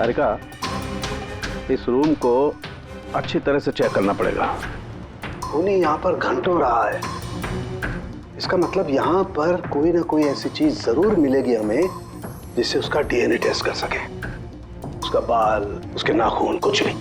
निहारिका, इस रूम को अच्छी तरह से चेक करना पड़ेगा। खूनी यहाँ पर घंटों रहा है, इसका मतलब यहाँ पर कोई ना कोई ऐसी चीज जरूर मिलेगी हमें जिससे उसका डीएनए टेस्ट कर सके। उसका बाल, उसके नाखून, कुछ भी।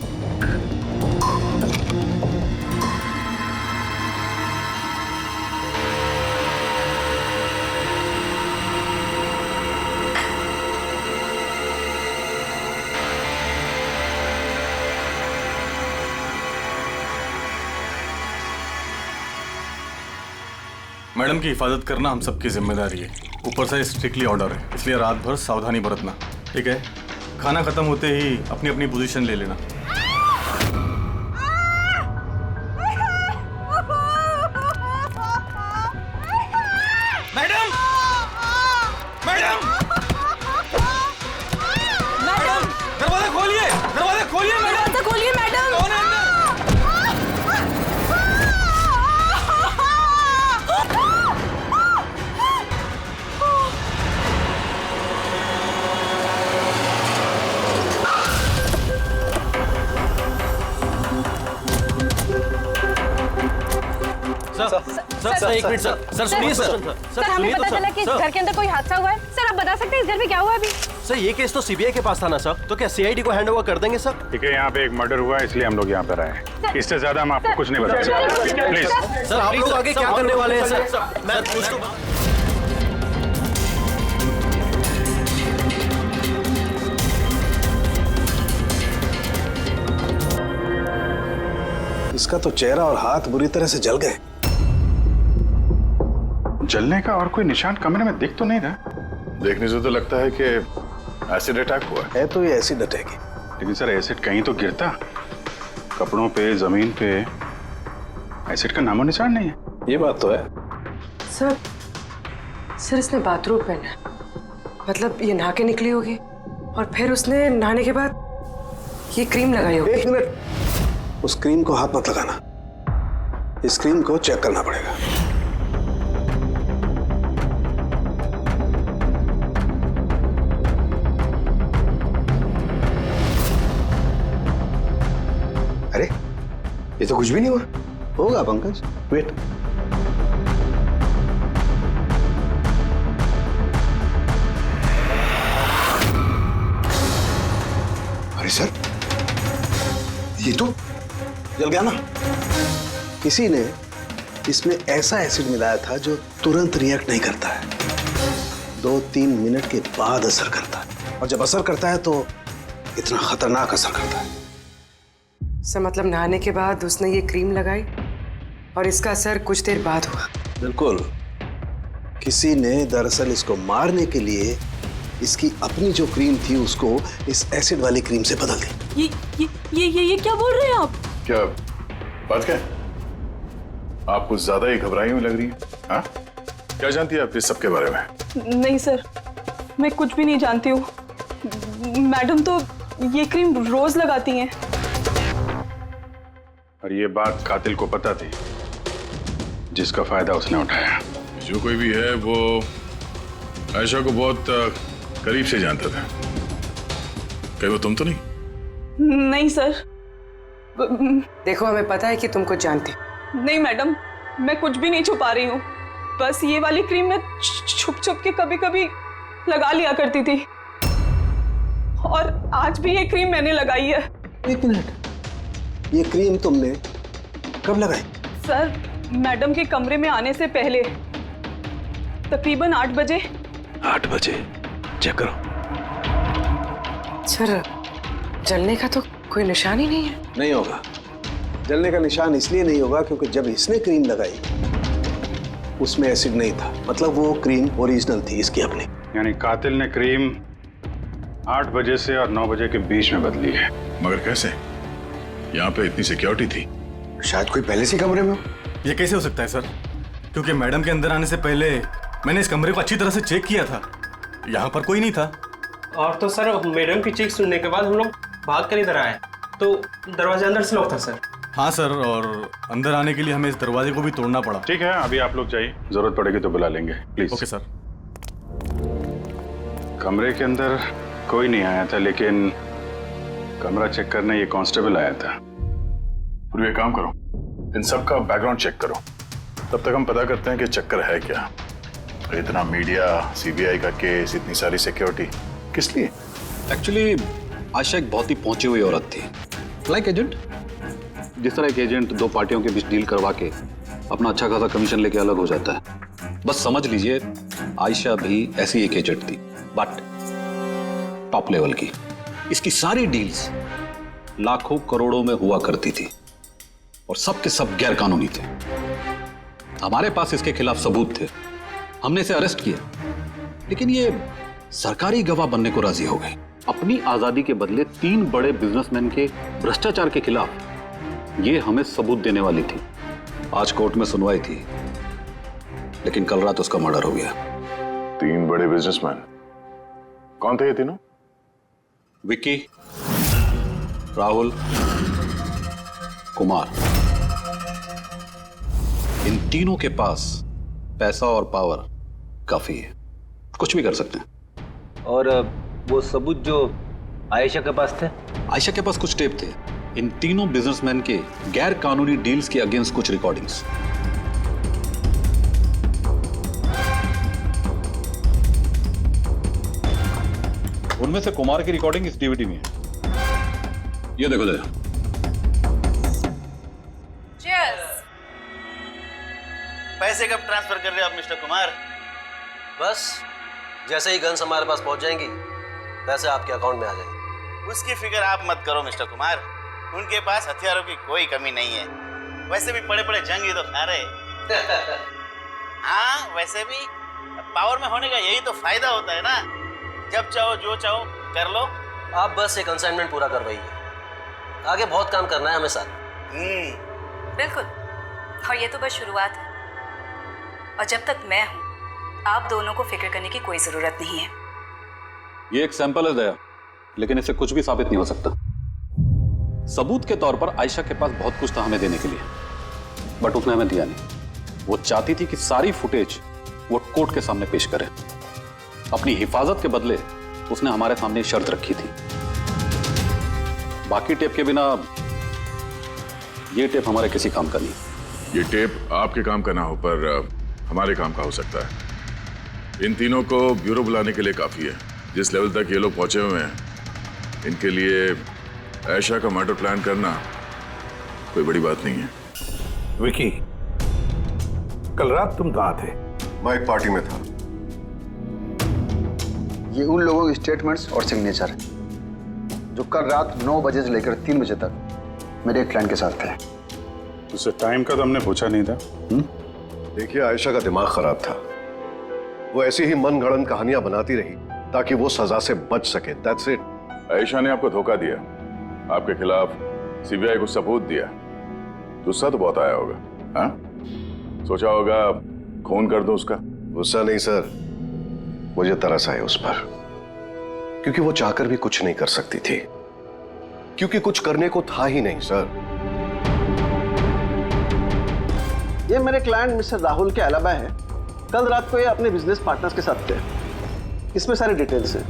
मैडम की हिफाजत करना हम सबकी जिम्मेदारी है। ऊपर से स्ट्रिक्टली ऑर्डर है, इसलिए रात भर सावधानी बरतना, ठीक है? खाना खत्म होते ही अपनी अपनी पोजीशन ले लेना। मैडम! मैडम! मैडम! दरवाजा खोलिए! दरवाजा खोलिए मैडम! दरवाजा खोलिए मैडम! कौन है अंदर? सर एक मिनट सर सुनिए सर हमें पता चला कि घर के अंदर कोई हादसा हुआ है। सर आप बता सकते हैं इस घर में क्या हुआ अभी? सर ये केस तो सीबीआई के पास था ना सर, तो क्या सीआईडी को हैंड ओवर कर देंगे सर? ठीक है, यहाँ पे एक मर्डर हुआ है इसलिए हम लोग यहाँ पर आए हैं। इससे ज्यादा हम आपको कुछ नहीं बता सकते। प्लीज सर आप लोग आगे क्या करने वाले हैं सर? मैं कुछ तो इसका तो चेहरा और हाथ बुरी तरह से जल गए। जलने का और कोई निशान कमरे में दिख तो नहीं रहा। देखने से तो लगता है कि एसिड अटैक हुआ है तो ये एसिड अटैक है। लेकिन सर एसिड कहीं तो गिरता, कपड़ों पे, जमीन पे एसिड का नामो निशान नहीं है। ये बात तो है। सर इसने बाथरूम पहना है, मतलब ये नहा के निकली होगी और फिर उसने नहाने के बाद ये क्रीम लगाई होगी। एक मिनट, उस क्रीम को हाथ मत लगाना, इस क्रीम को चेक करना पड़ेगा। अरे ये तो कुछ भी नहीं हुआ। होगा पंकज, वेट। अरे सर ये तो जल गया ना। किसी ने इसमें ऐसा एसिड मिलाया था जो तुरंत रिएक्ट नहीं करता है, 2-3 मिनट के बाद असर करता है, और जब असर करता है तो इतना खतरनाक असर करता है। सर मतलब नहाने के बाद उसने ये क्रीम लगाई और इसका असर कुछ देर बाद हुआ। बिल्कुल, किसी ने दरअसल इसको मारने के लिए इसकी अपनी जो क्रीम थी उसको इस एसिड वाली क्रीम से बदल दी। ये क्या बोल रहे हैं आप? क्या बात क्या? आप कुछ ज्यादा ही घबराई हुई लग रही है। हाँ, क्या जानती है आप इस सब के बारे में? नहीं सर, मैं कुछ भी नहीं जानती हूँ। मैडम तो ये क्रीम रोज लगाती हैं। और ये बात कातिल को पता थी, जिसका फायदा उसने उठाया। जो कोई भी है वो आयशा को बहुत करीब से जानता था। कहीं वो तुम तो नहीं? नहीं सर। देखो हमें पता है कि तुम कुछ जानती। नहीं मैडम, मैं कुछ भी नहीं छुपा रही हूँ। बस ये वाली क्रीम मैं छुप छुप के कभी कभी लगा लिया करती थी, और आज भी ये क्रीम मैंने लगाई है। एक मिनट, ये क्रीम तुमने कब लगाई? सर मैडम के कमरे में आने से पहले, तकरीबन 8 बजे। 8 बजे? चेक करो। सर जलने का तो कोई निशान ही नहीं है। नहीं होगा, जलने का निशान इसलिए नहीं होगा क्योंकि जब इसने क्रीम लगाई उसमें एसिड नहीं था, मतलब वो क्रीम ओरिजिनल थी इसकी अपनी। यानी कातिल ने क्रीम 8 बजे से और 9 बजे के बीच में बदली है। मगर कैसे? यहाँ पे इतनी सिक्योरिटी थी। शायद कोई पहले से कमरे में हो। ये कैसे हो सकता है सर? क्योंकि मैडम के अंदर आने से पहले मैंने इस कमरे को अच्छी तरह से चेक किया था, यहाँ पर कोई नहीं था। और तो सर मैडम की चीख सुनने के बाद हम लोग भाग कर इधर आए, तो दरवाजा अंदर से लॉक था सर। हाँ सर, और अंदर आने के लिए हमें इस दरवाजे को भी तोड़ना पड़ा। ठीक है, अभी आप लोग जाइए, जरूरत पड़ेगी तो बुला लेंगे, प्लीज। Okay sir. कमरे के अंदर कोई नहीं आया था, लेकिन कमरा चेक करने ये कांस्टेबल आया था। पूरी एक काम करो, इन सब का बैकग्राउंड चेक करो, तब तक हम पता करते हैं कि चक्कर है क्या। इतना मीडिया, सीबीआई का केस, इतनी सारी सिक्योरिटी किस लिए? एक्चुअली आयशा एक बहुत ही पहुंची हुई औरत थी, लाइक एजेंट। जिस तरह एक एजेंट दो पार्टियों के बीच डील करवा के अपना अच्छा खासा कमीशन लेके अलग हो जाता है, बस समझ लीजिए आयशा भी ऐसी एक एजेंट थी, बट टॉप लेवल की। इसकी सारी डील्स लाखों करोड़ों में हुआ करती थी और सब के सब गैर कानूनी थे। हमारे पास इसके खिलाफ सबूत थे, हमने इसे अरेस्ट किया, लेकिन ये सरकारी गवाह बनने को राजी हो गई। अपनी आजादी के बदले 3 बड़े बिजनेसमैन के भ्रष्टाचार के खिलाफ ये हमें सबूत देने वाली थी। आज कोर्ट में सुनवाई थी, लेकिन कल रात उसका मर्डर हो गया। 3 बड़े बिजनेसमैन, कौन थे ये तीनों? विक्की, राहुल, कुमार। इन तीनों के पास पैसा और पावर काफी है, कुछ भी कर सकते हैं। और वो सबूत जो आयशा के पास थे? आयशा के पास कुछ टेप थे इन तीनों बिजनेसमैन के गैर कानूनी डील्स के अगेंस्ट, कुछ रिकॉर्डिंग्स। उनमें से कुमार की रिकॉर्डिंग इस डीवीडी में है, ये देखो जरा। पैसे कब ट्रांसफर कर रहे हो आप मिस्टर कुमार? बस जैसे ही गन्स हमारे पास पहुंच जाएंगी, पैसे आपके अकाउंट में आ जाएंगे। उसकी फिक्र आप मत करो मिस्टर कुमार, उनके पास हथियारों की कोई कमी नहीं है। वैसे भी बड़े बड़े जंग ही तो खा रहे। हाँ, वैसे भी पावर में होने का यही तो फायदा होता है ना, जब चाहो जो चाहो कर लो। आप बस एक असाइनमेंट पूरा करवाइए, आगे बहुत काम करना है हमें साथ। बिल्कुल, और ये तो बस शुरुआत है, और जब तक मैं हूं आप दोनों को फिक्र करने की कोई जरूरत नहीं है। ये एक सैंपल है दया, लेकिन इससे कुछ भी साबित नहीं हो सकता। सबूत के तौर पर आयशा के पास बहुत कुछ था हमें देने के लिए, बट उसने हमें दिया नहीं। वो चाहती थी कि सारी फुटेज वो कोर्ट के सामने पेश करे। अपनी हिफाजत के बदले उसने हमारे सामने शर्त रखी थी, बाकी टेप के बिना ये टेप हमारे किसी काम का नहीं। ये टेप आपके काम का ना हो, पर हमारे काम का हो सकता है। इन तीनों को ब्यूरो बुलाने के लिए काफी है। जिस लेवल तक ये लोग पहुंचे हुए हैं, इनके लिए आयशा का मर्डर प्लान करना कोई बड़ी बात नहीं है। विकी, कल रात तुम कहाँ थे? मैं एक पार्टी में था। ये उन लोगों के स्टेटमेंट्स और सिग्नेचर हैं जो कल रात 9 बजे से लेकर 3 बजे तक मेरे एक क्लाइंट के साथ थे। उससे टाइम का तो हमने पूछा नहीं था। देखिए, आयशा का दिमाग खराब था। वो ऐसी ही मनगढ़ंत कहानियां बनाती रही ताकि वो सजा से बच सके। That's it. आयशा ने आपको धोखा दिया, आपके खिलाफ सीबीआई को सबूत दिया, गुस्सा तो बहुत आया होगा। हाँ, सोचा होगा खून कर दो उसका। गुस्सा नहीं सर, मुझे तरस आया उस पर, क्योंकि वो चाहकर भी कुछ नहीं कर सकती थी, क्योंकि कुछ करने को था ही नहीं सर। ये मेरे क्लाइंट मिस्टर राहुल के अलावा है। कल रात को ये अपने बिजनेस पार्टनर्स के साथ थे। इसमें सारी डिटेल्स हैं।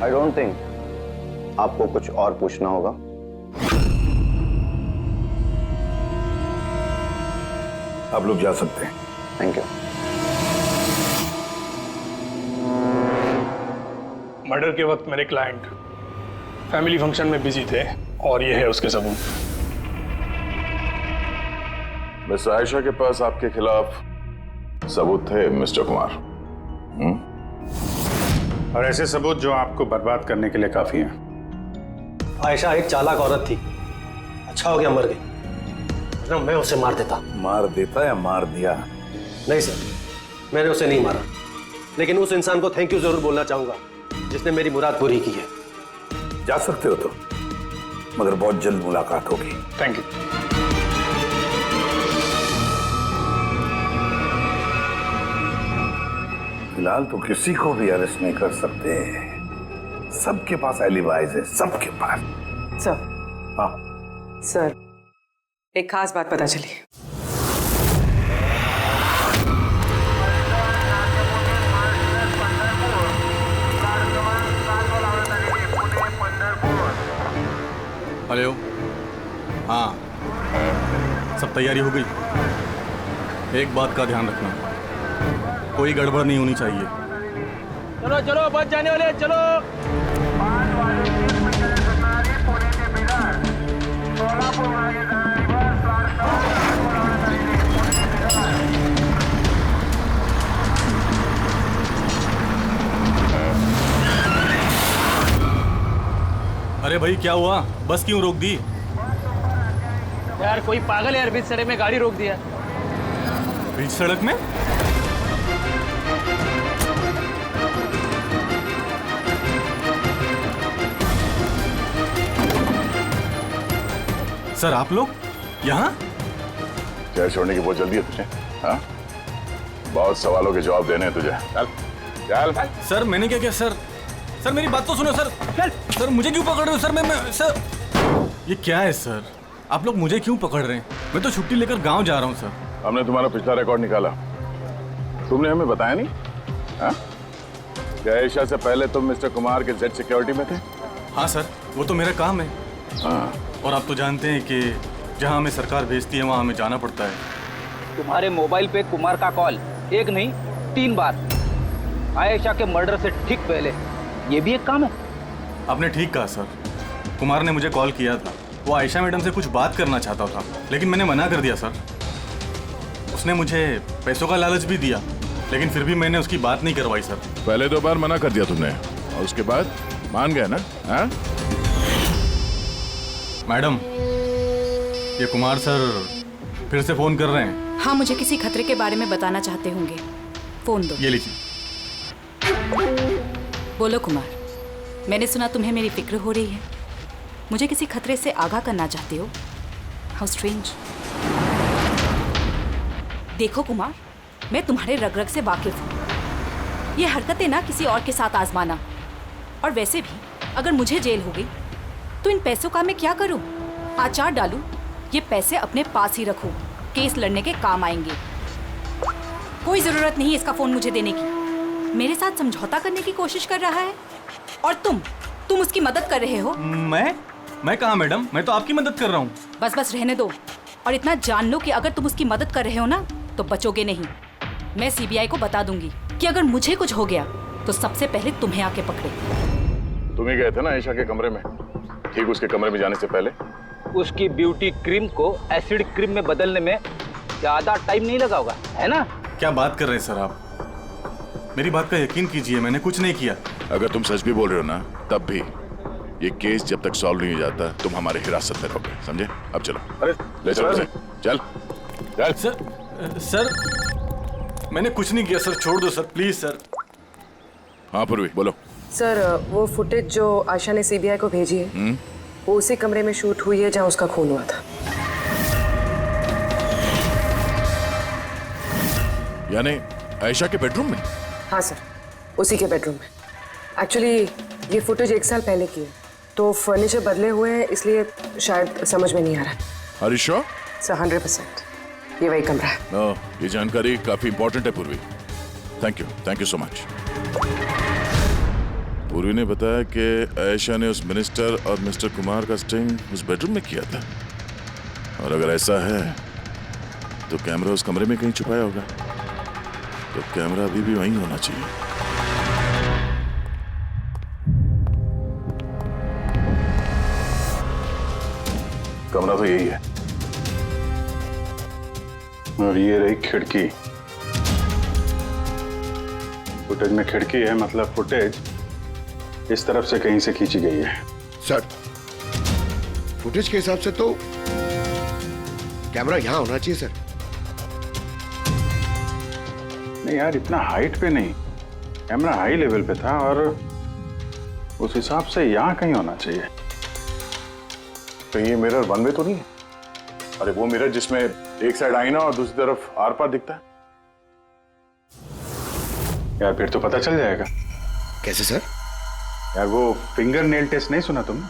आई डोंट थिंक आपको कुछ और पूछना होगा। आप लोग जा सकते हैं। Thank you. मर्डर के वक्त मेरे क्लाइंट फैमिली फंक्शन में बिजी थे, और ये है उसके सबूत। मिस आयशा के पास आपके खिलाफ सबूत थे मिस्टर कुमार। और ऐसे सबूत जो आपको बर्बाद करने के लिए काफी हैं। आयशा एक चालाक औरत थी, अच्छा हो गया मर गई, वरना मैं उसे मार देता। मार देता या मार दिया? नहीं सर, मैंने उसे नहीं मारा, लेकिन उस इंसान को थैंक यू जरूर बोलना चाहूंगा जिसने मेरी मुराद पूरी की है। जा सकते हो तो, मगर बहुत जल्द मुलाकात होगी। Thank you. फिलहाल तो किसी को भी अरेस्ट नहीं कर सकते। सबके पास एलिबाइज है, सबके पास। सर। हाँ सर, एक खास बात पता चली। हेलो। हाँ, सब तैयारी हो गई। एक बात का ध्यान रखना, कोई गड़बड़ नहीं होनी चाहिए। चलो चलो, बच जाने वाले, चलो। अरे भाई क्या हुआ? बस क्यों रोक दी? यार कोई पागल है यार, बीच सड़क में गाड़ी रोक दिया। बीच सड़क में? सर आप लोग यहाँ? शहर छोड़ने की बहुत जल्दी है तुझे? हाँ, बहुत सवालों के जवाब देने हैं तुझे। चल चल। सर मैंने क्या किया सर? सर मेरी बात तो सुनो सर। सर मुझे क्यों पकड़ रहे हो सर? मैं सर, ये क्या है सर? आप लोग मुझे क्यों पकड़ रहे हैं? मैं तो छुट्टी लेकर गांव जा रहा हूँ सर। हमने तुम्हारा पिछला रिकॉर्ड निकाला, तुमने हमें बताया नहीं। हाँ, क्या आयशा से पहले तुम मिस्टर कुमार के जेड सिक्योरिटी में थे? हाँ सर, वो तो मेरा काम है। हाँ, और आप तो जानते हैं कि जहाँ हमें सरकार भेजती है वहाँ हमें जाना पड़ता है। तुम्हारे मोबाइल पे कुमार का कॉल एक नहीं 3 बार, आयशा के मर्डर से ठीक पहले। ये भी एक काम है। आपने ठीक कहा सर, कुमार ने मुझे कॉल किया था। वो आयशा मैडम से कुछ बात करना चाहता था, लेकिन मैंने मना कर दिया सर। उसने मुझे पैसों का लालच भी दिया, लेकिन फिर भी मैंने उसकी बात नहीं करवाई सर। पहले 2 बार मना कर दिया तुमने और उसके बाद मान गए ना? हाँ? मैडम, ये कुमार सर फिर से फोन कर रहे हैं। हाँ, मुझे किसी खतरे के बारे में बताना चाहते होंगे। फोन दो। ये लीजिए। बोलो कुमार, मैंने सुना तुम्हें मेरी फिक्र हो रही है। मुझे किसी खतरे से आगाह करना चाहते हो? How strange. देखो कुमार, मैं तुम्हारे रग रग से वाकिफ हूँ। ये हरकतें ना किसी और के साथ आजमाना। और वैसे भी अगर मुझे जेल हो गई तो इन पैसों का मैं क्या करूँ? आचार डालूं? ये पैसे अपने पास ही रखो, केस लड़ने के काम आएंगे। कोई जरूरत नहीं इसका फोन मुझे देने की। मेरे साथ समझौता करने की कोशिश कर रहा है और तुम उसकी मदद कर रहे हो। मैं कहाँ मैडम, मैं तो आपकी मदद कर रहा हूँ। बस रहने दो और इतना जान लो कि अगर तुम उसकी मदद कर रहे हो ना तो बचोगे नहीं। मैं सीबीआई को बता दूंगी कि अगर मुझे कुछ हो गया तो सबसे पहले तुम्हें आके पकड़े। तुम ही गए थे ना आयशा के कमरे में, ठीक उसके कमरे में जाने से पहले? उसकी ब्यूटी क्रीम को एसिड क्रीम में बदलने में ज्यादा टाइम नहीं लगा होगा, है ना? क्या बात कर रहे हैं सर आप? मेरी बात का यकीन कीजिए, मैंने कुछ नहीं किया। अगर तुम सच भी बोल रहे हो ना, तब भी ये केस जब तक सॉल्व नहीं हो जाता तुम हमारे हिरासत में रहोगे, समझे? अब चलो। अरे ले चलो उसे। चल चल। सर मैंने कुछ नहीं किया सर, छोड़ दो सर प्लीज सर। हाँ पूर्वी बोलो। सर वो फुटेज जो आयशा ने सीबीआई को भेजी है वो उसी कमरे में शूट हुई है जहाँ उसका खून हुआ था। यानी आयशा के बेडरूम में? हाँ सर, उसी के बेडरूम में। एक्चुअली ये फुटेज 1 साल पहले की है, तो फर्नीचर बदले हुए हैं, इसलिए शायद समझ में नहीं आ रहा है। Are you sure? सर 100% ये वही कमरा है। ये जानकारी काफी इंपॉर्टेंट है पूर्वी। Thank you so much. पूर्वी ने बताया कि आयशा ने उस मिनिस्टर और मिस्टर कुमार का स्टिंग उस बेडरूम में किया था, और अगर ऐसा है तो कैमरा उस कमरे में कहीं छुपाया होगा, तो कैमरा अभी भी वहीं होना चाहिए। कमरा तो यही है, और ये रही खिड़की। फुटेज में खिड़की है, मतलब फुटेज इस तरफ से कहीं से खींची गई है। सर फुटेज के हिसाब से तो कैमरा यहां होना चाहिए सर। नहीं यार, इतना हाइट पे नहीं, कैमरा हाई लेवल पे था और उस हिसाब से यहां कहीं होना चाहिए। तो ये मिरर वन वे तो नहीं है? अरे वो मिरर जिसमें एक साइड आईना और दूसरी तरफ आर पार दिखता है। यार फिर तो पता चल जाएगा। कैसे सर? यार वो फिंगर नेल टेस्ट नहीं सुना तुमने?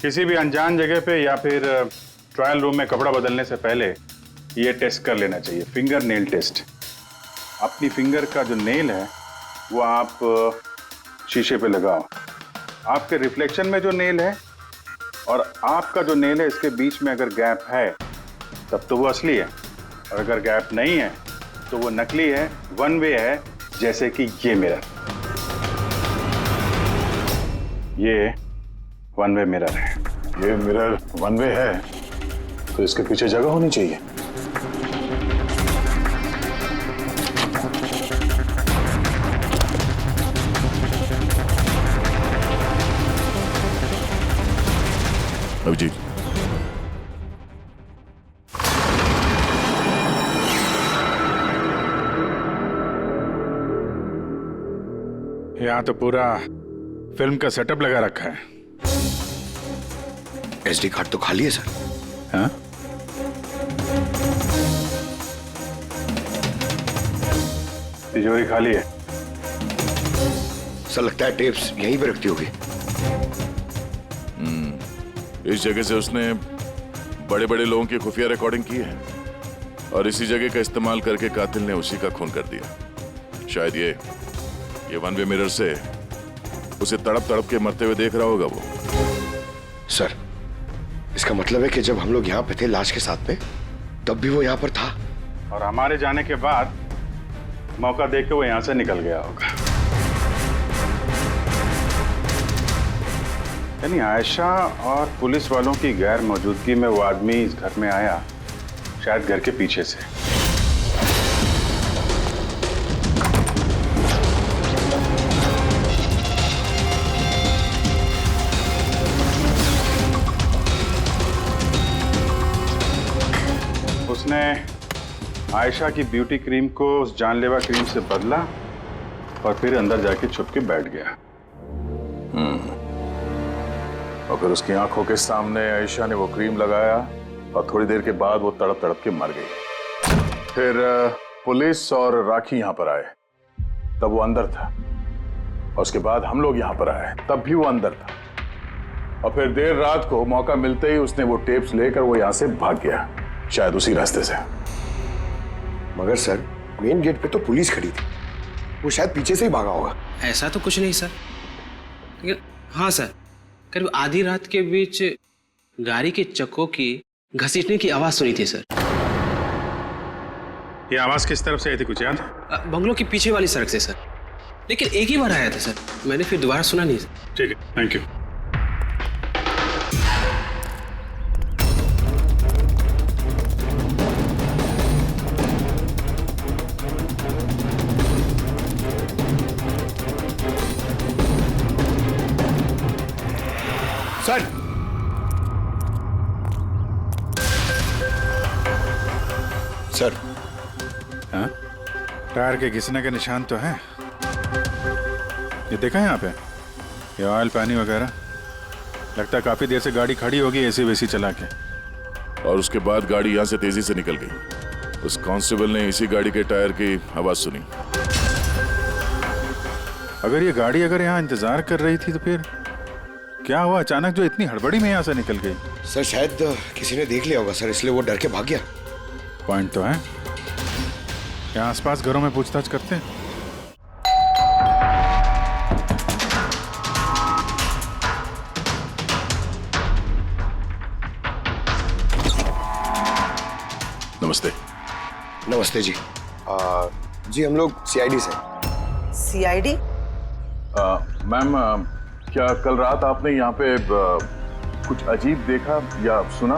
किसी भी अनजान जगह पे या फिर ट्रायल रूम में कपड़ा बदलने से पहले ये टेस्ट कर लेना चाहिए, फिंगर नेल टेस्ट। अपनी फिंगर का जो नेल है वो आप शीशे पे लगाओ, आपके रिफ्लेक्शन में जो नेल है और आपका जो नेल है इसके बीच में अगर गैप है तब तो वो असली है, और अगर गैप नहीं है तो वो नकली है, वन वे है, जैसे कि ये मिरर। ये वन वे मिरर है। ये मिरर वन वे है तो इसके पीछे जगह होनी चाहिए। अभिजीत, यहाँ तो पूरा फिल्म का सेटअप लगा रखा है। एसडी कार्ड तो खाली है सर। हाँ? तिजोरी खाली है। सर लगता है टेप्स यहीं पे रखती होगी। इस जगह से उसने बड़े बड़े लोगों की खुफिया रिकॉर्डिंग की है और इसी जगह का इस्तेमाल करके कातिल ने उसी का खून कर दिया। शायद ये वन वे मिरर से उसे तड़प तड़प के मरते हुए देख रहा होगा वो। सर इसका मतलब है कि जब हम लोग यहाँ पे थे लाश के साथ में, तब भी वो यहाँ पर था। और हमारे जाने के बाद मौका देख के वो यहाँ से निकल गया होगा। यानी आयशा और पुलिस वालों की गैर मौजूदगी में वो आदमी इस घर में आया, शायद घर के पीछे से। उसने आयशा की ब्यूटी क्रीम को उस जानलेवा क्रीम से बदला और फिर अंदर जाके छुप के बैठ गया। और फिर उसकी आंखों के सामने आयशा ने वो क्रीम लगाया और थोड़ी देर के बाद वो तड़प तड़प के मर गई। फिर पुलिस और राखी यहाँ पर आए, तब वो अंदर था। और उसके बाद हम लोग यहाँ पर आए, तब भी वो अंदर था। और फिर देर रात को मौका मिलते ही उसने वो टेप्स लेकर वो यहाँ से भाग गया, शायद उसी रास्ते से। मगर सर मेन गेट पे तो पुलिस खड़ी थी, वो शायद पीछे से ही भागा होगा। ऐसा तो कुछ नहीं सर, लेकिन हाँ सर, करीब आधी रात के बीच गाड़ी के चक्कों की घसीटने की आवाज सुनी थी सर। ये आवाज किस तरफ से आई थी, कुछ याद? बंगलों की पीछे वाली सड़क से सर, लेकिन एक ही बार आया था सर, मैंने फिर दोबारा सुना नहीं सर। ठीक है, थैंक यू। सर सर हाँ? टायर के घिसने के निशान तो हैं। ये देखा है यहाँ पे, ये ऑयल पानी वगैरह। लगता है काफी देर से गाड़ी खड़ी होगी एसी वेसी चला के। और उसके बाद गाड़ी यहाँ से तेजी से निकल गई। उस कांस्टेबल ने इसी गाड़ी के टायर की आवाज सुनी। अगर ये गाड़ी यहाँ इंतजार कर रही थी तो फिर क्या हुआ अचानक जो इतनी हड़बड़ी में यहाँ से निकल गई? सर शायद किसी ने देख लिया होगा सर, इसलिए वो डर के भाग गया। पॉइंट तो है। यहाँ आसपास घरों में पूछताछ करते हैं। नमस्ते। नमस्ते जी। जी हम लोग सीआईडी से। सीआईडी? मैम, क्या कल रात आपने यहाँ पे कुछ अजीब देखा या सुना?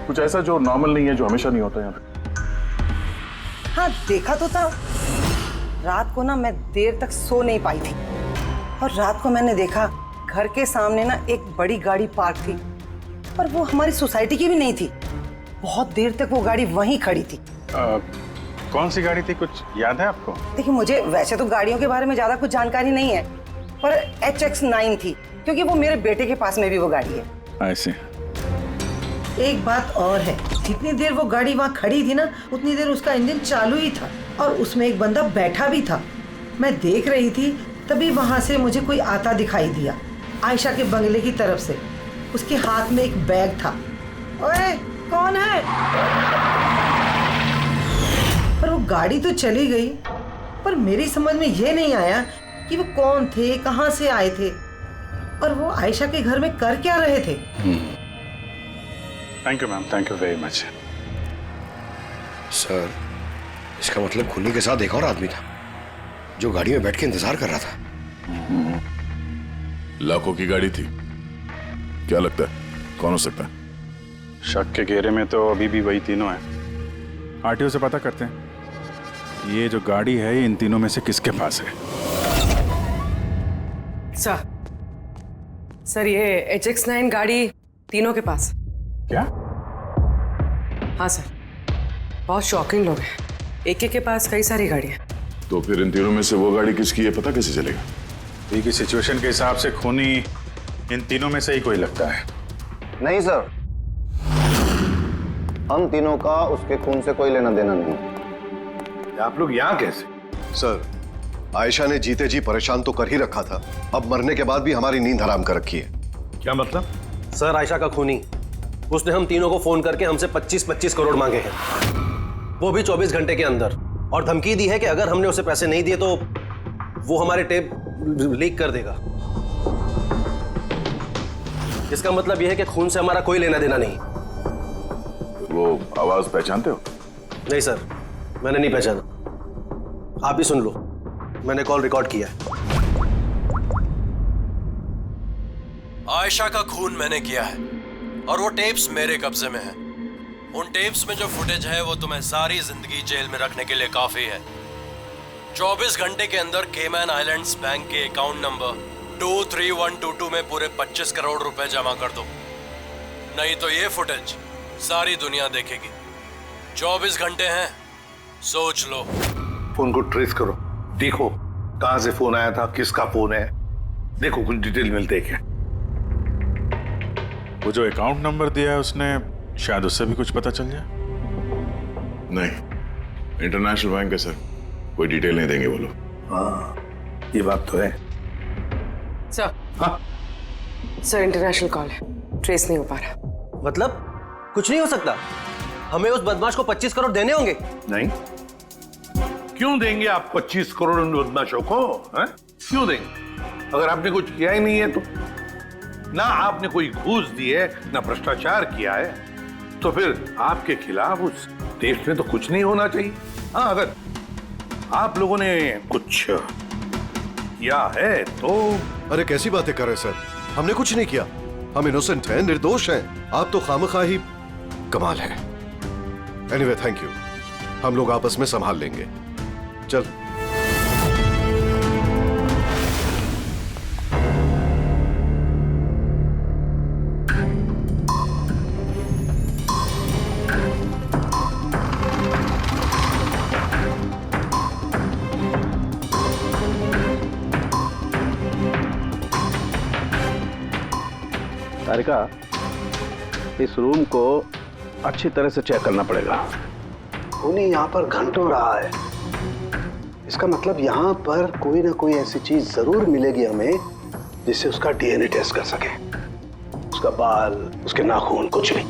कुछ ऐसा जो नॉर्मल नहीं है, जो हमेशा नहीं होता यहाँ पे? हाँ देखा तो था। रात को ना मैं देर तक सो नहीं पाई थी, और रात को मैंने देखा घर के सामने ना एक बड़ी गाड़ी पार्क थी, पर वो हमारी सोसाइटी की भी नहीं थी। बहुत देर तक वो गाड़ी वहीं खड़ी थी। कौन सी गाड़ी थी, कुछ याद है आपको? देखिए मुझे वैसे तो गाड़ियों के बारे में ज्यादा कुछ जानकारी नहीं है, पर HX9 थी, क्योंकि वो मेरे बेटे के पास में भी वो गाड़ी है। ऐसे एक बात और है, जितनी देर वो गाड़ी वहाँ खड़ी थी ना, उतनी देर उसका इंजन चालू ही था और उसमें एक बंदा बैठा भी था। मैं देख रही थी, तभी वहाँ से मुझे कोई आता दिखाई दिया, आयशा के बंगले की तरफ से। उसके हाथ में एक बैग था। ओए कौन है? पर वो गाड़ी तो चली गई, पर मेरी समझ में ये नहीं आया कि वो कौन थे, कहाँ से आए थे, और वो आयशा के घर में कर क्या रहे थे। Thank you ma'am, thank you very much. Sir, इसका मतलब खुनी के साथ एक और आदमी था जो गाड़ी में बैठ के इंतजार कर रहा था। लाखों की गाड़ी थी। क्या लगता है कौन हो सकता है? शक के घेरे में तो अभी भी वही तीनों हैं। आरटीओ से पता करते हैं ये जो गाड़ी है ये इन तीनों में से किसके पास है। सर ये HX9 गाड़ी तीनों के पास। क्या? हाँ सर, बहुत शॉकिंग लोग हैं। एक के पास कई सारी गाड़ियां। तो फिर इन तीनों में से वो गाड़ी किसकी है पता कैसे चलेगा? अभी की सिचुएशन के हिसाब से खूनी इन तीनों में से ही कोई लगता है। नहीं सर, हम तीनों का उसके खून से कोई लेना देना नहीं। आप लोग यहाँ कैसे? सर, आयशा ने जीते जी परेशान तो कर ही रखा था, अब मरने के बाद भी हमारी नींद हराम कर रखी है। क्या मतलब? सर आयशा का खूनी, उसने हम तीनों को फोन करके हमसे 25-25 करोड़ मांगे हैं, वो भी 24 घंटे के अंदर, और धमकी दी है कि अगर हमने उसे पैसे नहीं दिए तो वो हमारे टेप लीक कर देगा। इसका मतलब यह है कि खून से हमारा कोई लेना देना नहीं। वो आवाज पहचानते हो? नहीं सर, मैंने नहीं पहचाना। आप ही सुन लो, मैंने कॉल रिकॉर्ड किया है। आयशा का खून मैंने किया है और वो टेप्स मेरे कब्जे में है। उन टेप्स में जो फुटेज है वो तुम्हें सारी जिंदगी जेल में रखने के लिए काफी है। 24 घंटे के अंदर केमैन आइलैंड्स बैंक के अकाउंट नंबर 23122 में पूरे 25 करोड़ रुपए जमा कर दो, नहीं तो ये फुटेज सारी दुनिया देखेगी। 24 घंटे हैं, सोच लो। फोन को ट्रेस करो, देखो कहां से फोन आया था, किसका फोन है, देखो कुछ डिटेल मिलते हैं क्या। वो जो अकाउंट नंबर दिया है उसने, शायद उससे भी कुछ पता चल जाए। नहीं, इंटरनेशनल बैंक है सर, कोई डिटेल नहीं देंगे वो लोग। हाँ, ये बात तो है। सर, हाँ सर इंटरनेशनल कॉल है, ट्रेस नहीं हो पा रहा। मतलब कुछ नहीं हो सकता? हमें उस बदमाश को 25 करोड़ देने होंगे? नहीं, क्यों देंगे आप 25 करोड़ उन बदमाशों को? क्यों देंगे? अगर आपने कुछ किया ही नहीं है तो, ना आपने कोई घूस दी है, ना भ्रष्टाचार किया है, तो फिर आपके खिलाफ उस देश में तो कुछ नहीं होना चाहिए। हाँ, अगर आप लोगों ने कुछ किया है तो। अरे कैसी बातें कर रहे सर, हमने कुछ नहीं किया, हम इनोसेंट हैं, निर्दोष हैं। आप तो खामखा ही कमाल है। एनीवे थैंक यू, हम लोग आपस में संभाल लेंगे। चल। तारिका, इस रूम को अच्छी तरह से चेक करना पड़ेगा। खूनी यहाँ पर घंटों रहा है, इसका मतलब यहाँ पर कोई ना कोई ऐसी चीज जरूर मिलेगी हमें जिससे उसका DNA टेस्ट कर सके। उसका बाल, उसके नाखून, कुछ भी।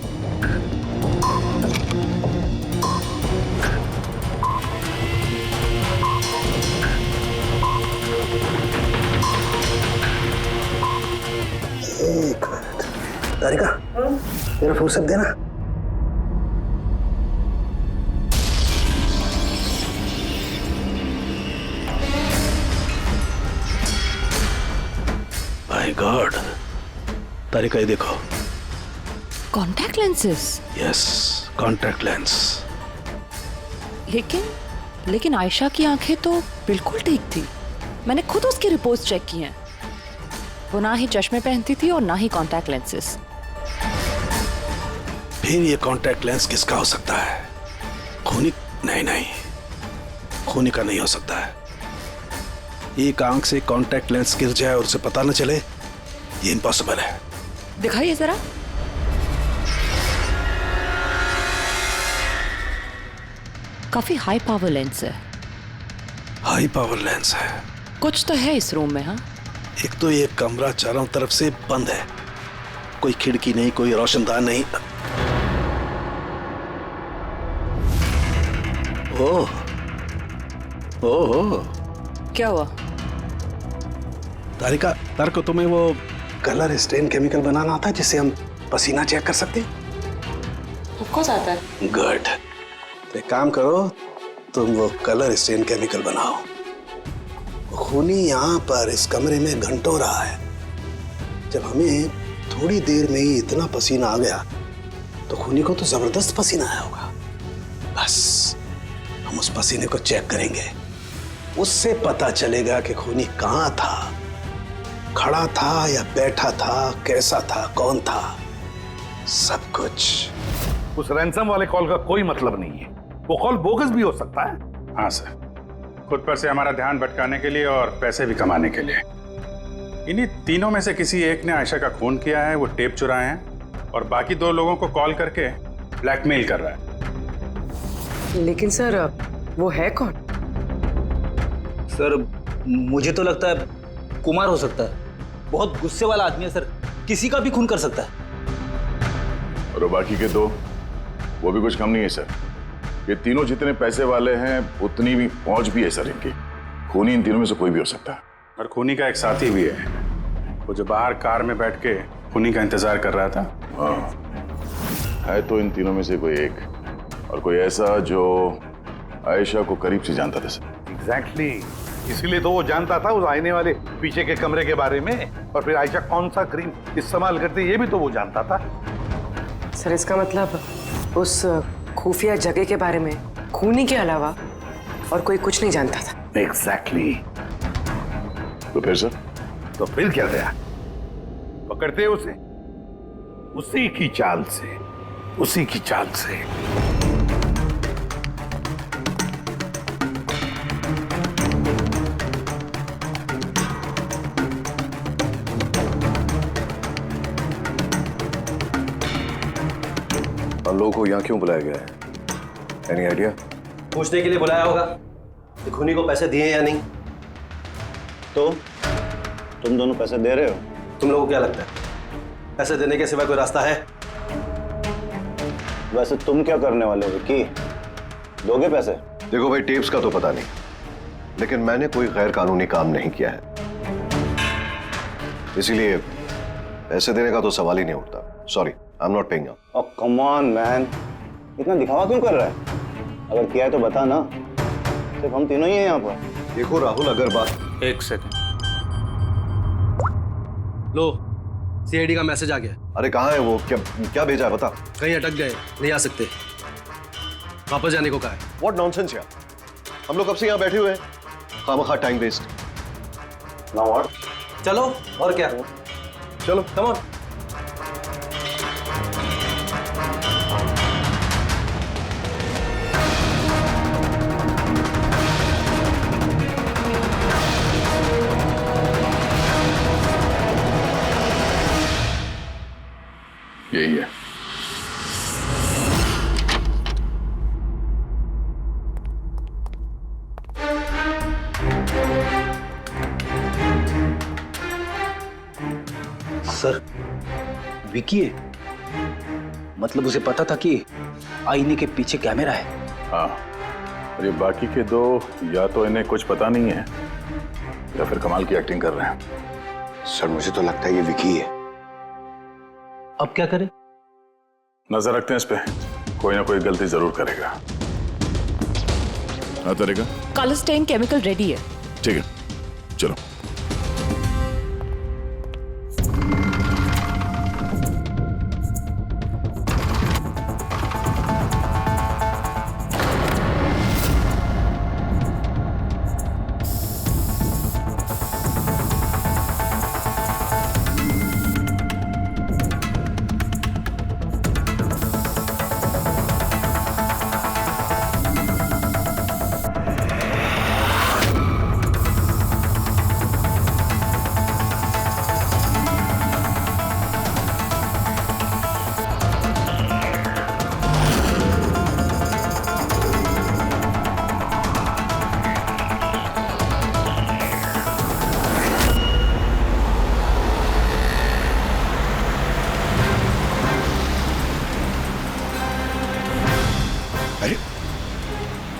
एक मिनट, तारिका मेरा फुर्सत देना। माय गॉड, तारिका ये देखो। Contact lenses? Yes, contact lens. लेकिन आयशा की आंखें तो बिल्कुल ठीक थी। मैंने खुद उसकी रिपोर्ट्स चेक की हैं। वो ना ही चश्मे पहनती थी और ना ही कॉन्टैक्ट लेंसेज। फिर ये कॉन्टैक्ट लेंस किसका हो सकता है? खूनी? नहीं, खूनी का नहीं हो सकता है। एक आंख से कॉन्टैक्ट लेंस गिर जाए और उसे पता न चले, ये इम्पॉसिबल है। दिखाइए जरा। काफी हाई पावर लेंस है। हाई पावर लेंस है? कुछ तो है इस रूम में। हाँ, एक तो ये कमरा चारों तरफ से बंद है, कोई खिड़की नहीं, कोई रोशनदान नहीं। ओह, क्या हुआ? तारिका को तुम्हें वो कलर स्टेन केमिकल बनाना आता है जिससे हम पसीना चेक कर सकते हैं? ऑफकोर्स आता है। गुड। तो एक काम करो, तुम वो कलर स्टेन केमिकल बनाओ। खूनी यहाँ पर इस कमरे में घंटों रहा है। जब हमें थोड़ी देर में ही इतना पसीना आ गया तो खूनी को तो जबरदस्त पसीना आया होगा। बस हम उस पसीने को चेक करेंगे, उससे पता चलेगा कि खूनी कहाँ था, खड़ा था या बैठा था, कैसा था, कौन था, सब कुछ। उस रैंसम वाले कॉल का कोई मतलब नहीं है, वो कॉल बोगस भी हो सकता है। हाँ सर, खुद पर से हमारा ध्यान भटकाने के लिए और पैसे भी कमाने के लिए। इन्हीं तीनों में से किसी एक ने आयशा का खून किया है, वो टेप चुराए हैं और बाकी 2 लोगों को कॉल करके ब्लैकमेल कर रहा है। लेकिन सर वो है कौन? सर मुझे तो लगता है कुमार हो सकता है। बहुत गुस्से वाला आदमी है सर, किसी का भी खून कर सकता है। और बाकी के 2 वो भी कुछ कम नहीं है सर। ये तीनों जितने पैसे वाले हैं उतनी भी पहुंच भी है सर इनकी। खूनी इन तीनों में से कोई भी हो सकता है। और खूनी का एक साथी भी है, वो जो बाहर कार में बैठ के खूनी का इंतजार कर रहा था। हाँ, है तो इन तीनों में से कोई एक, और कोई ऐसा जो आयशा को करीब से जानता था सर। एग्जैक्टली, इसीलिए तो वो जानता था उस आईने वाले पीछे के कमरे के बारे में, और फिर आयशा कौन सा क्रीम इस्तेमाल करती ये भी तो वो जानता था। सर इसका मतलब उस खुफिया जगह के बारे में खूनी के अलावा और कोई कुछ नहीं जानता था। एग्जैक्टली। तो फिर सर? तो फिर क्या गया, पकड़ते उसे उसी की चाल से, उसी की चाल से। हम लोगों को यहाँ क्यों बुलाया गया है? Any idea? पूछने के लिए बुलाया होगा कि खूनी को पैसे दिए या नहीं। तो तुम दोनों पैसे दे रहे हो? तुम लोगों को क्या लगता है पैसे देने के सिवा कोई रास्ता है? वैसे तुम क्या करने वाले हो विक्की? दोगे पैसे? देखो भाई, टेप्स का तो पता नहीं, लेकिन मैंने कोई गैर कानूनी काम नहीं किया है, इसीलिए पैसे देने का तो सवाल ही नहीं उठता। Sorry, I am not paying. Oh come on man, इतना दिखावा क्यों कर रहा है? अगर किया है तो बता ना, सिर्फ हम तीनों ही हैं यहाँ पर। देखो राहुल, अगर बात। एक सेकंड। लो, सीआईडी का मैसेज आ गया। अरे कहाँ है वो? क्या भेजा है बता। कहीं अटक गए, नहीं आ सकते, वापस जाने को कहा है। व्हाट नॉनसेंस यार, हम लोग कब से यहाँ बैठे हुए हैं, खामखा टाइम वेस्ट। Now what? चलो, और क्या? चलो कम ऑन। यही है। सर विकी है, मतलब उसे पता था कि आईने के पीछे कैमरा है। हाँ, और ये बाकी के 2 या तो इन्हें कुछ पता नहीं है या फिर कमाल की एक्टिंग कर रहे हैं। सर मुझे तो लगता है ये विकी है। अब क्या करें? नजर रखते हैं इस पे, कोई ना कोई गलती जरूर करेगा। हाँ तरीका? कलर स्टेन केमिकल रेडी है। ठीक है, चलो।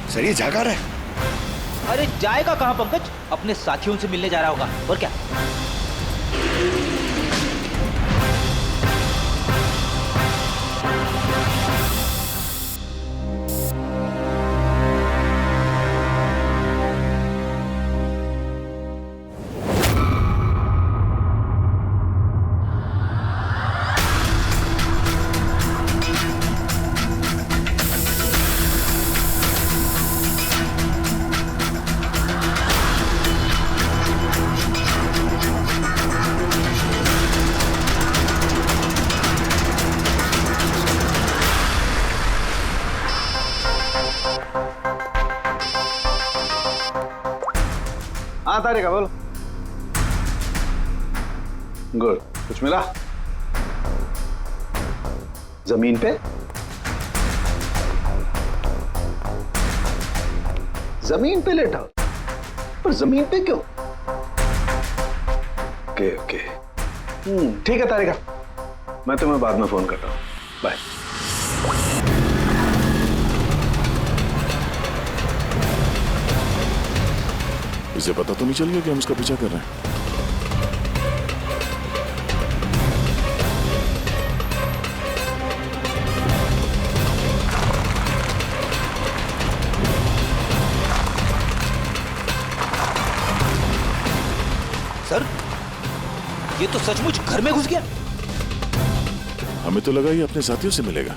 सर ये जागा रहा है। अरे जाएगा कहाँ पंकज, अपने साथियों से मिलने जा रहा होगा, और क्या। हाँ तारिका बोलो। गुड, कुछ मिला? जमीन पे? जमीन पे लेटा? पर जमीन पे क्यों? ओके ओके, ठीक है तारिका, मैं तुम्हें बाद में फोन करता हूँ। बाय। इसे पता तो नहीं चल गया कि हम उसका पीछा कर रहे हैं? सर, ये तो सचमुच घर में घुस गया। हमें तो लगा ये अपने साथियों से मिलेगा।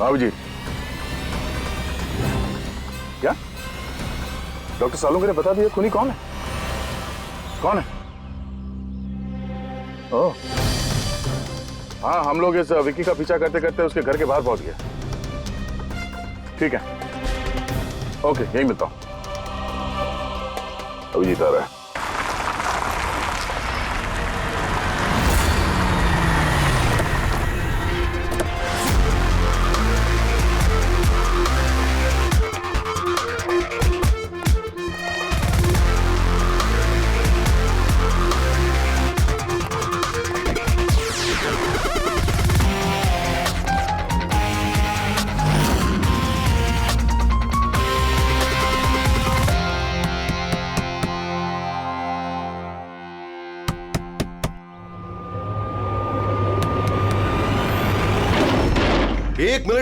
बाबू जी, क्या डॉक्टर सालों ने बता दिया खूनी कौन है? कौन है? ओह, हाँ, हम लोग इस विक्की का पीछा करते करते उसके घर के बाहर पहुंच गए। ठीक है, ओके, यही मिलता हूं। अभिजीत आ रहा है।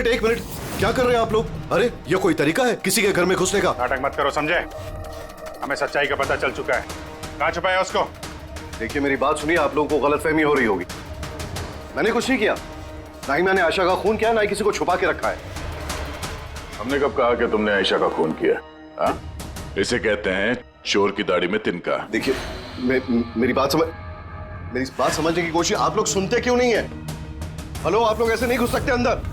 एक मिनट, क्या कर रहे हैं आप लोग? अरे ये कोई तरीका है किसी के घर में घुसने का? नाटक मत करो, समझे? हमें सच्चाई का पता चल चुका है। कहाँ छुपाया उसको? देखिए मेरी बात सुनिए, आप लोगों को गलतफहमी हो रही होगी। मैंने कुछ नहीं किया, ना ही मैंने आयशा का खून किया, ना ही किसी को छुपा के रखा है। हमने कब कहा कि तुमने आयशा का खून किया? हाँ? इसे कहते हैं चोर की दाढ़ी में तिनका। देखिए मेरी बात समझने की कोशिश, आप लोग सुनते क्यों नहीं है? हेलो, आप लोग ऐसे नहीं घुस सकते अंदर।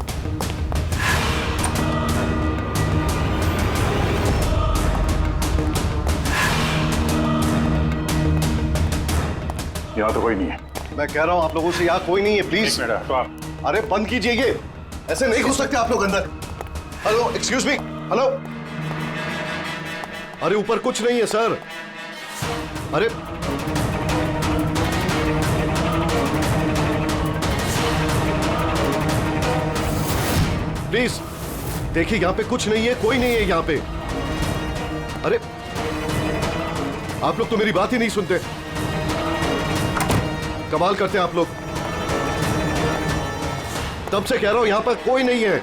यहाँ तो कोई नहीं है। मैं कह रहा हूँ आप लोगों से, यहाँ कोई नहीं है, प्लीज। तो आप अरे बंद कीजिए, ये ऐसे नहीं घुस सकते आप लोग अंदर। Hello, excuse me, hello. अरे ऊपर कुछ नहीं है सर। अरे प्लीज देखिए, यहाँ पे कुछ नहीं है, कोई नहीं है यहाँ पे। अरे आप लोग तो मेरी बात ही नहीं सुनते, कमाल करते हैं आप लोग। तब से कह रहा हूं यहां पर कोई नहीं है।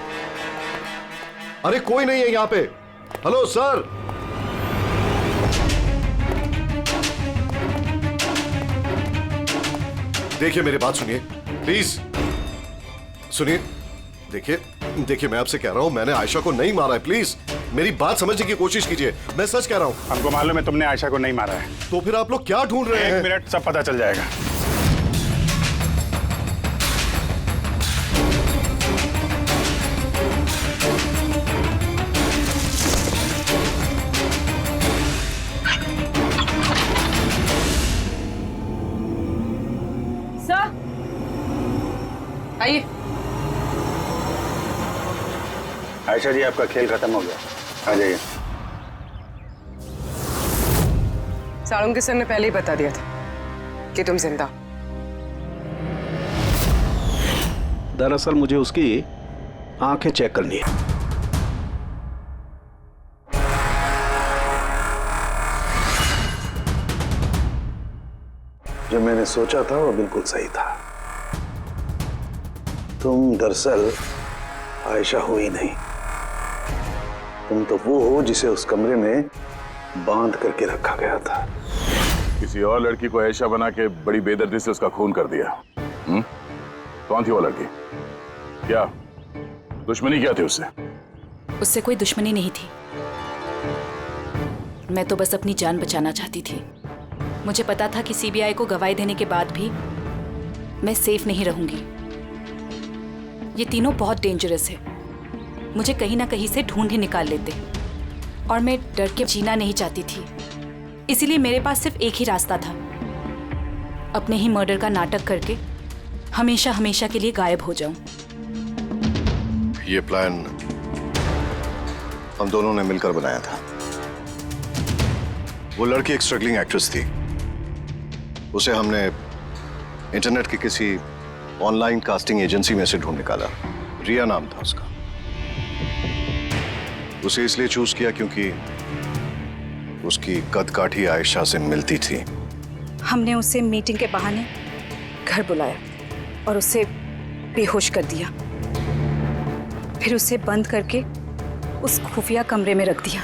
अरे कोई नहीं है यहां पे। हेलो सर, देखिए मेरी बात सुनिए प्लीज, सुनिए। देखिए मैं आपसे कह रहा हूं, मैंने आयशा को नहीं मारा है, प्लीज मेरी बात समझने की कोशिश कीजिए। मैं सच कह रहा हूं। हमको मालूम है तुमने आयशा को नहीं मारा है। तो फिर आप लोग क्या ढूंढ रहे हैं? 1 मिनट, सब पता चल जाएगा। सर, आइए। आयशा जी, आपका खेल खत्म हो गया, आ जाइए। साळुंके सर ने पहले ही बता दिया था कि तुम जिंदा। दरअसल मुझे उसकी आंखें चेक करनी है। जो मैंने सोचा था वो बिल्कुल सही था। तुम दरअसल आयशा हो ही नहीं, तुम तो वो हो जिसे उस कमरे में बांध करके रखा गया था। किसी और लड़की को आयशा बना के बड़ी बेदर्दी से उसका खून कर दिया। कौन थी वो लड़की? क्या दुश्मनी क्या थी उससे? उससे कोई दुश्मनी नहीं थी। मैं तो बस अपनी जान बचाना चाहती थी। मुझे पता था कि सीबीआई को गवाही देने के बाद भी मैं सेफ नहीं रहूंगी। ये तीनों बहुत डेंजरस है, मुझे कहीं ना कहीं से ढूंढ ही निकाल लेते। और मैं डर के जीना नहीं चाहती थी। इसीलिए मेरे पास सिर्फ एक ही रास्ता था, अपने ही मर्डर का नाटक करके हमेशा हमेशा के लिए गायब हो जाऊं। ये प्लान हम दोनों ने मिलकर बनाया था। वो लड़की एक स्ट्रगलिंग एक्ट्रेस थी। उसे हमने इंटरनेट की किसी ऑनलाइन कास्टिंग एजेंसी में से ढूंढ निकाला। रिया नाम था उसका। उसे इसलिए चूज किया क्योंकि उसकी कद काठी आयशा से मिलती थी। हमने उसे मीटिंग के बहाने घर बुलाया और उसे बेहोश कर दिया। फिर उसे बंद करके उस खुफिया कमरे में रख दिया।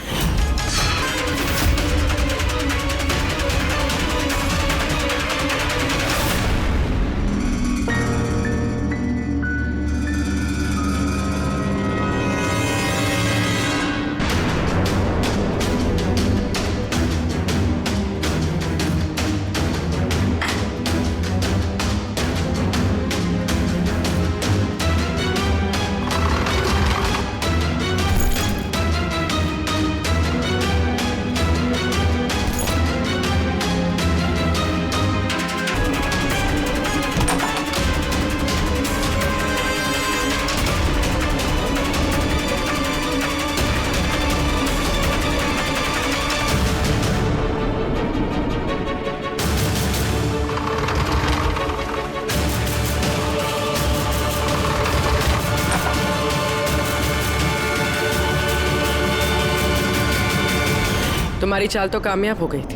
तुम्हारी चाल तो कामयाब हो गई थी,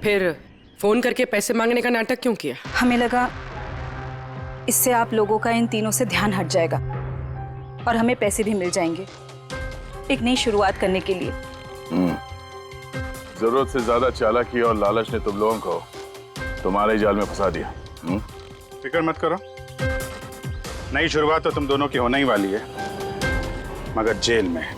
फिर फोन करके पैसे मांगने का नाटक क्यों किया? हमें लगा इससे आप लोगों का इन तीनों से ध्यान हट जाएगा और हमें पैसे भी मिल जाएंगे एक नई शुरुआत करने के लिए। जरूरत से ज्यादा चालाकी और लालच ने तुम लोगों को तुम्हारे जाल में फंसा दिया। फिक्र मत करो, नई शुरुआत तो तुम दोनों की होने ही वाली है, मगर जेल में।